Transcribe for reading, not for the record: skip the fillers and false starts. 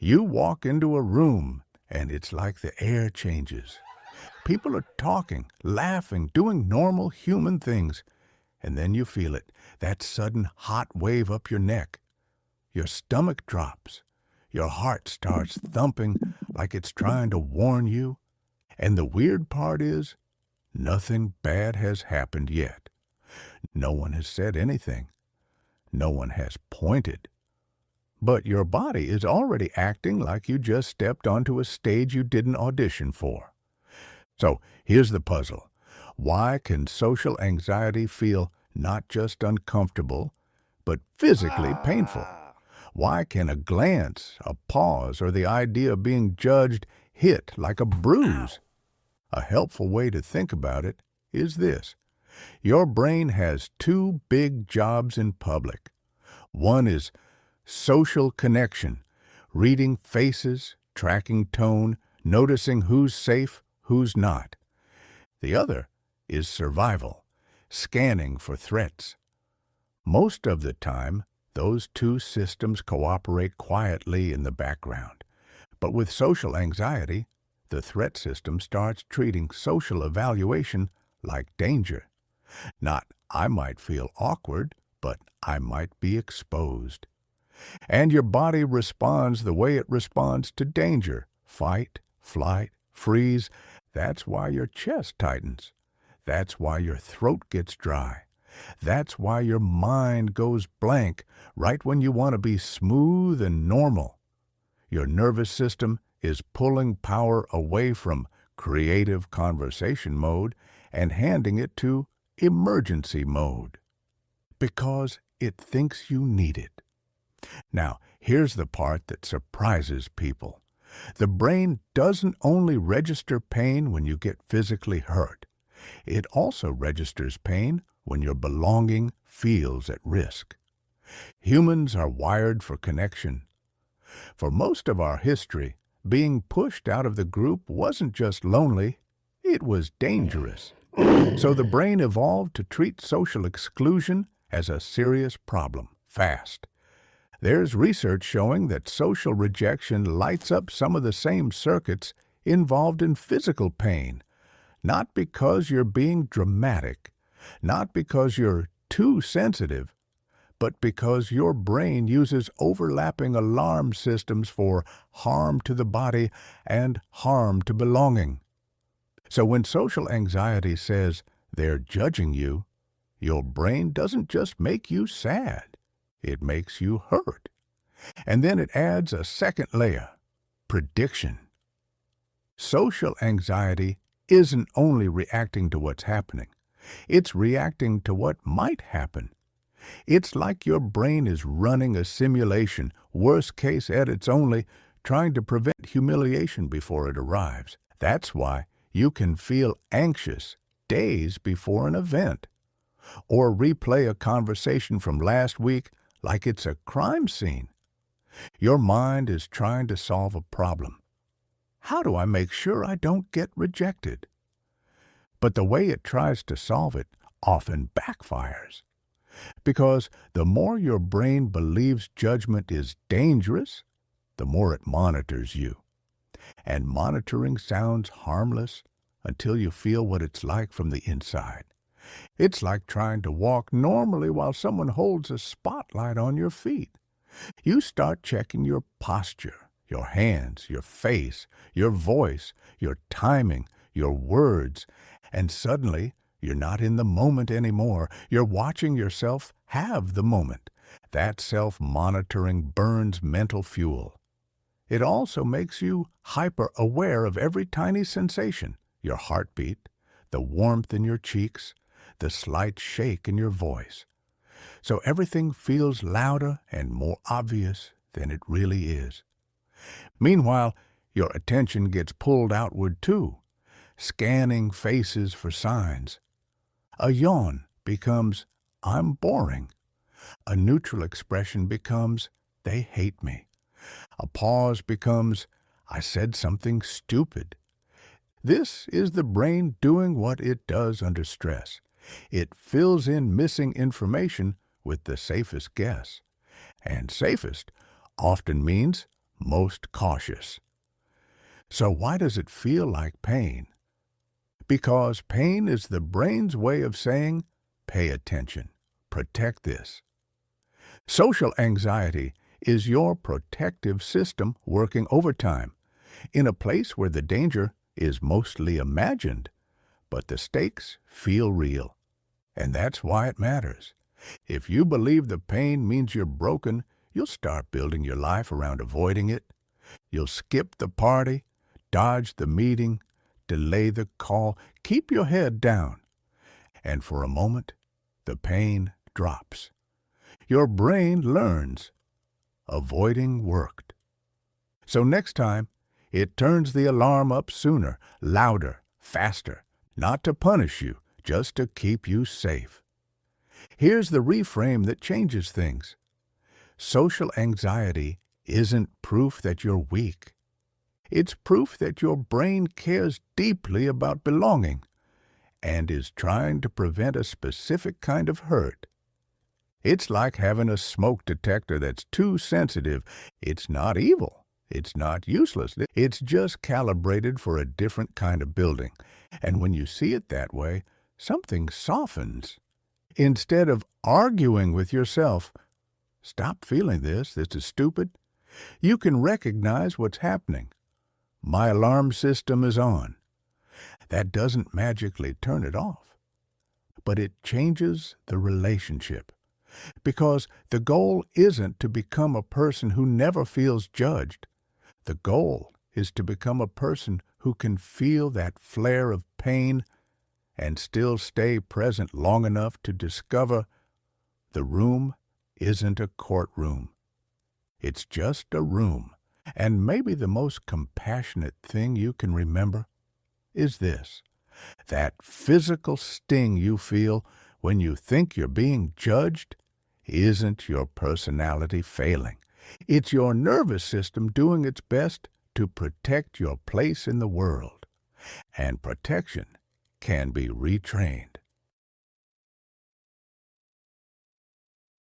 You walk into a room, and it's like the air changes. People are talking, laughing, doing normal human things, and then you feel it, that sudden hot wave up your neck. Your stomach drops. Your heart starts thumping like it's trying to warn you. And the weird part is, nothing bad has happened yet. No one has said anything. No one has pointed. But your body is already acting like you just stepped onto a stage you didn't audition for. So here's the puzzle. Why can social anxiety feel not just uncomfortable, but physically painful? Why can a glance, a pause, or the idea of being judged hit like a bruise? A helpful way to think about it is this. Your brain has two big jobs in public. One is social connection, reading faces, tracking tone, noticing who's safe, who's not. The other is survival, scanning for threats. Most of the time, those two systems cooperate quietly in the background. But with social anxiety, the threat system starts treating social evaluation like danger. Not, I might feel awkward, but I might be exposed. And your body responds the way it responds to danger. Fight, flight, freeze. That's why your chest tightens. That's why your throat gets dry. That's why your mind goes blank right when you want to be smooth and normal. Your nervous system is pulling power away from creative conversation mode and handing it to emergency mode because it thinks you need it. Now, here's the part that surprises people. The brain doesn't only register pain when you get physically hurt. It also registers pain when your belonging feels at risk. Humans are wired for connection. For most of our history, being pushed out of the group wasn't just lonely, it was dangerous. So the brain evolved to treat social exclusion as a serious problem, fast. There's research showing that social rejection lights up some of the same circuits involved in physical pain, not because you're being dramatic, not because you're too sensitive, but because your brain uses overlapping alarm systems for harm to the body and harm to belonging. So when social anxiety says they're judging you, your brain doesn't just make you sad, it makes you hurt. And then it adds a second layer, prediction. Social anxiety isn't only reacting to what's happening, it's reacting to what might happen. It's like your brain is running a simulation, worst case edits only, trying to prevent humiliation before it arrives. That's why you can feel anxious days before an event, or replay a conversation from last week like it's a crime scene. Your mind is trying to solve a problem. How do I make sure I don't get rejected? But the way it tries to solve it often backfires. Because the more your brain believes judgment is dangerous, the more it monitors you. And monitoring sounds harmless until you feel what it's like from the inside. It's like trying to walk normally while someone holds a spotlight on your feet. You start checking your posture, your hands, your face, your voice, your timing, your words, and suddenly you're not in the moment anymore. You're watching yourself have the moment. That self-monitoring burns mental fuel. It also makes you hyper-aware of every tiny sensation, your heartbeat, the warmth in your cheeks, the slight shake in your voice. So everything feels louder and more obvious than it really is. Meanwhile, your attention gets pulled outward too, scanning faces for signs. A yawn becomes, I'm boring. A neutral expression becomes, they hate me. A pause becomes, I said something stupid. This is the brain doing what it does under stress. It fills in missing information with the safest guess. And safest often means most cautious. So why does it feel like pain? Because pain is the brain's way of saying, pay attention, protect this. Social anxiety is your protective system working overtime in a place where the danger is mostly imagined, but the stakes feel real. And that's why it matters. If you believe the pain means you're broken, you'll start building your life around avoiding it. You'll skip the party, dodge the meeting, delay the call, keep your head down. And for a moment, the pain drops. Your brain learns. Avoiding worked. So next time, it turns the alarm up sooner, louder, faster, not to punish you, just to keep you safe. Here's the reframe that changes things. Social anxiety isn't proof that you're weak. It's proof that your brain cares deeply about belonging and is trying to prevent a specific kind of hurt. It's like having a smoke detector that's too sensitive. It's not evil. It's not useless. It's just calibrated for a different kind of building. And when you see it that way, something softens. Instead of arguing with yourself, stop feeling this is stupid, you can recognize what's happening. My alarm system is on. That doesn't magically turn it off, but it changes the relationship. Because the goal isn't to become a person who never feels judged. The goal is to become a person who can feel that flare of pain and still stay present long enough to discover the room isn't a courtroom. It's just a room. And maybe the most compassionate thing you can remember is this: that physical sting you feel when you think you're being judged isn't your personality failing. It's your nervous system doing its best to protect your place in the world. And protection can be retrained.